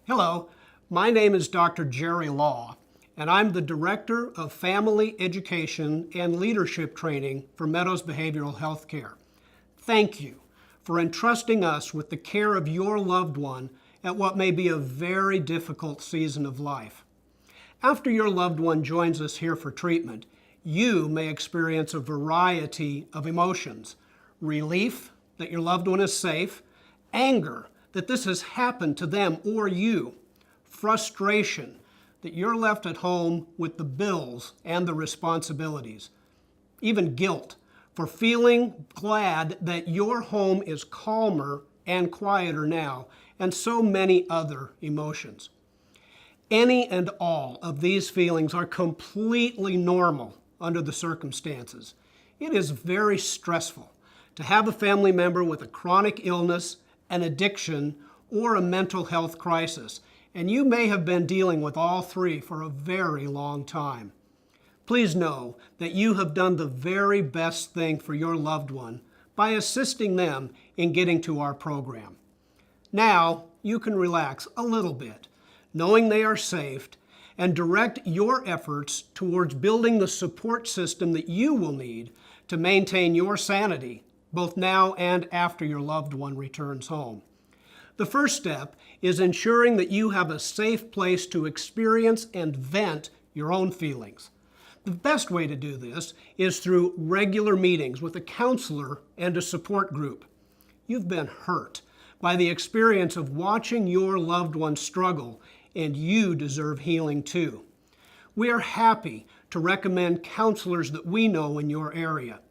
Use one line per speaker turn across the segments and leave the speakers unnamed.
Hello, my name is Dr. Jerry Law, and I'm the Director of Family Education and Leadership Training for Meadows Behavioral Health Care. Thank you for entrusting us with the care of your loved one at what may be a very difficult season of life. After your loved one joins us here for treatment, you may experience a variety of emotions: relief that your loved one is safe, anger that this has happened to them or you, frustration that you're left at home with the bills and the responsibilities, even guilt for feeling glad that your home is calmer and quieter now, and so many other emotions. Any and all of these feelings are completely normal under the circumstances. It is very stressful to have a family member with a chronic illness, an addiction, or a mental health crisis, and you may have been dealing with all three for a very long time. Please know that you have done the very best thing for your loved one by assisting them in getting to our program. Now you can relax a little bit, knowing they are safe, and direct your efforts towards building the support system that you will need to maintain your sanity, both now and after your loved one returns home. The first step is ensuring that you have a safe place to experience and vent your own feelings. The best way to do this is through regular meetings with a counselor and a support group. You've been hurt by the experience of watching your loved one struggle, and you deserve healing too. We are happy to recommend counselors that we know in your area.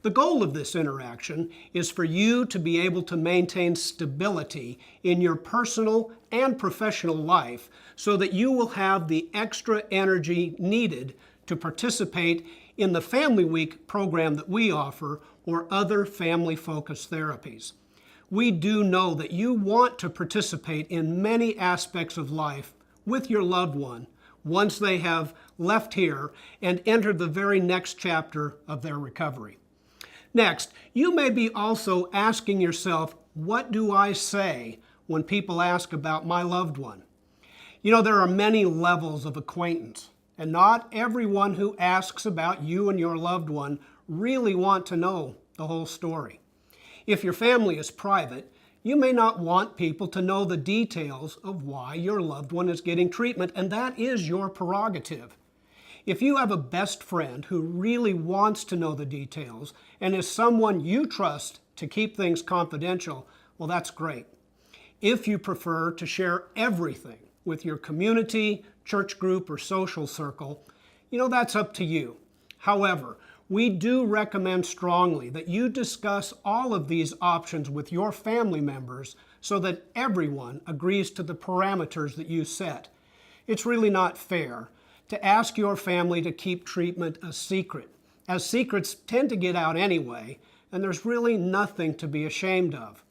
The goal of this interaction is for you to be able to maintain stability in your personal and professional life so that you will have the extra energy needed to participate in the Family Week program that we offer or other family-focused therapies. We do know that you want to participate in many aspects of life with your loved one once they have left here and entered the very next chapter of their recovery. Next, you may be also asking yourself, what do I say when people ask about my loved one? You know, there are many levels of acquaintance, and not everyone who asks about you and your loved one really want to know the whole story. If your family is private, you may not want people to know the details of why your loved one is getting treatment, and that is your prerogative. If you have a best friend who really wants to know the details and is someone you trust to keep things confidential, well, that's great. If you prefer to share everything with your community, church group, or social circle, that's up to you. However, we do recommend strongly that you discuss all of these options with your family members so that everyone agrees to the parameters that you set. It's really not fair to ask your family to keep treatment a secret, as secrets tend to get out anyway, and there's really nothing to be ashamed of.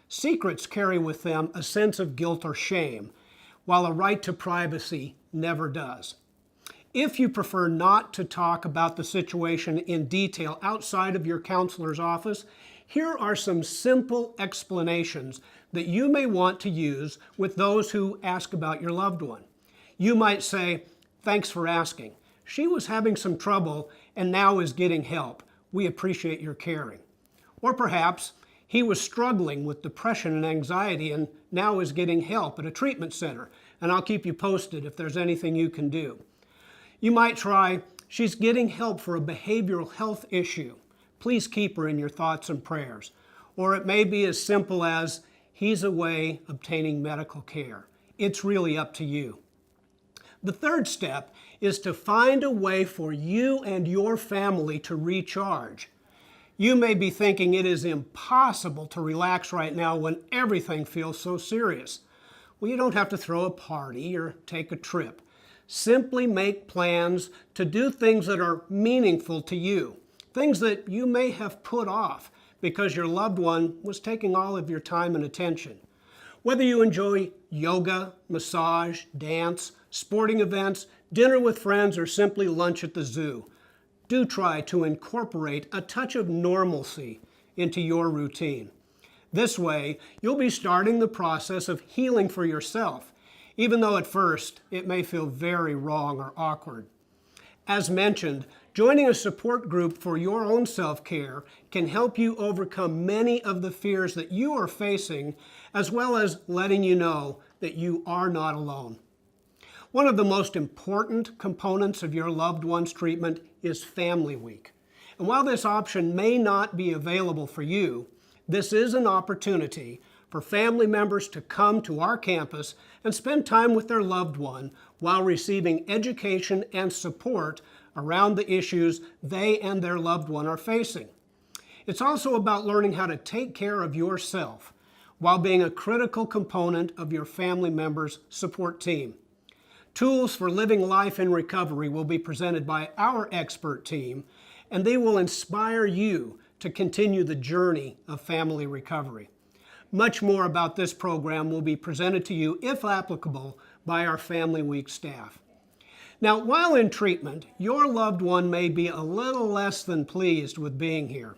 Secrets carry with them a sense of guilt or shame, while a right to privacy never does. If you prefer not to talk about the situation in detail outside of your counselor's office, here are some simple explanations that you may want to use with those who ask about your loved one. You might say, "Thanks for asking. She was having some trouble and now is getting help. We appreciate your caring." Or perhaps, "He was struggling with depression and anxiety and now is getting help at a treatment center, and I'll keep you posted if there's anything you can do." You might try, "She's getting help for a behavioral health issue. Please keep her in your thoughts and prayers." Or it may be as simple as, "He's away obtaining medical care." It's really up to you. The third step is to find a way for you and your family to recharge. You may be thinking it is impossible to relax right now when everything feels so serious. Well, you don't have to throw a party or take a trip. Simply make plans to do things that are meaningful to you, things that you may have put off because your loved one was taking all of your time and attention. Whether you enjoy yoga, massage, dance, sporting events, dinner with friends, or simply lunch at the zoo, do try to incorporate a touch of normalcy into your routine. This way, you'll be starting the process of healing for yourself, even though at first it may feel very wrong or awkward. As mentioned, joining a support group for your own self-care can help you overcome many of the fears that you are facing, as well as letting you know that you are not alone. One of the most important components of your loved one's treatment is Family Week. And while this option may not be available for you, this is an opportunity for family members to come to our campus and spend time with their loved one while receiving education and support around the issues they and their loved one are facing. It's also about learning how to take care of yourself while being a critical component of your family member's support team. Tools for living life in recovery will be presented by our expert team, and they will inspire you to continue the journey of family recovery. Much more about this program will be presented to you, if applicable, by our Family Week staff. Now, while in treatment, your loved one may be a little less than pleased with being here.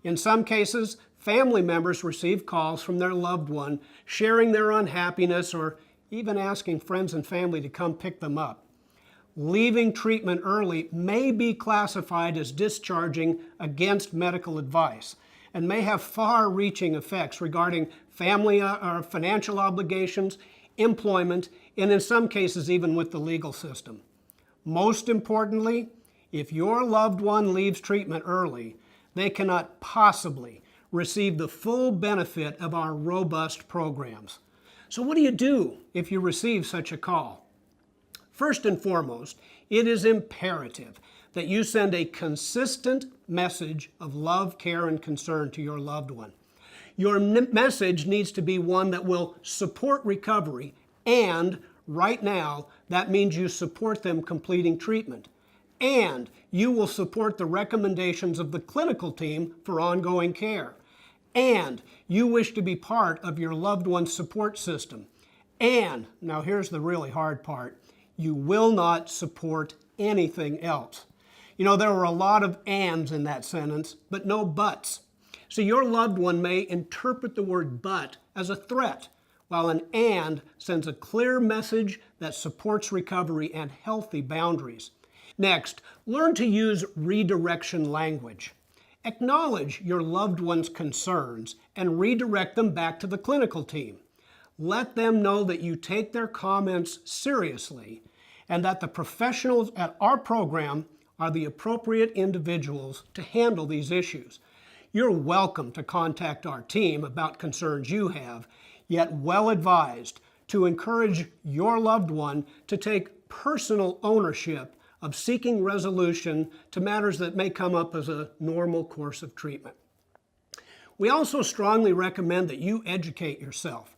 In some cases, family members receive calls from their loved one sharing their unhappiness or even asking friends and family to come pick them up. Leaving treatment early may be classified as discharging against medical advice and may have far-reaching effects regarding family or financial obligations, employment, and in some cases even with the legal system. Most importantly, if your loved one leaves treatment early, they cannot possibly receive the full benefit of our robust programs. So what do you do if you receive such a call? First and foremost, it is imperative that you send a consistent message of love, care, and concern to your loved one. Your message needs to be one that will support recovery, and right now, that means you support them completing treatment. And you will support the recommendations of the clinical team for ongoing care. And you wish to be part of your loved one's support system. And, now here's the really hard part, you will not support anything else. You know, there were a lot of ands in that sentence, but no buts. So your loved one may interpret the word but as a threat, while an and sends a clear message that supports recovery and healthy boundaries. Next, learn to use redirection language. Acknowledge your loved one's concerns and redirect them back to the clinical team. Let them know that you take their comments seriously and that the professionals at our program are the appropriate individuals to handle these issues. You're welcome to contact our team about concerns you have, yet well advised to encourage your loved one to take personal ownership of seeking resolution to matters that may come up as a normal course of treatment. We also strongly recommend that you educate yourself.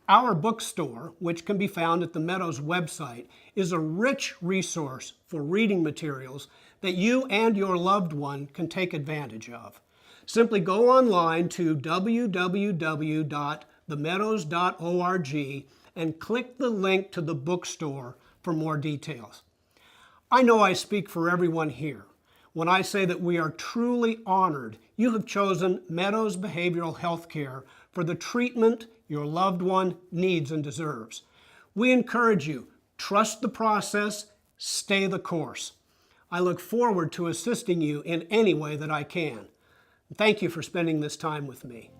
Our bookstore, which can be found at the Meadows website, is a rich resource for reading materials that you and your loved one can take advantage of. Simply go online to www.themeadows.org and click the link to the bookstore for more details. I know I speak for everyone here when I say that we are truly honored you have chosen Meadows Behavioral Healthcare for the treatment your loved one needs and deserves. We encourage you, trust the process, stay the course. I look forward to assisting you in any way that I can. Thank you for spending this time with me.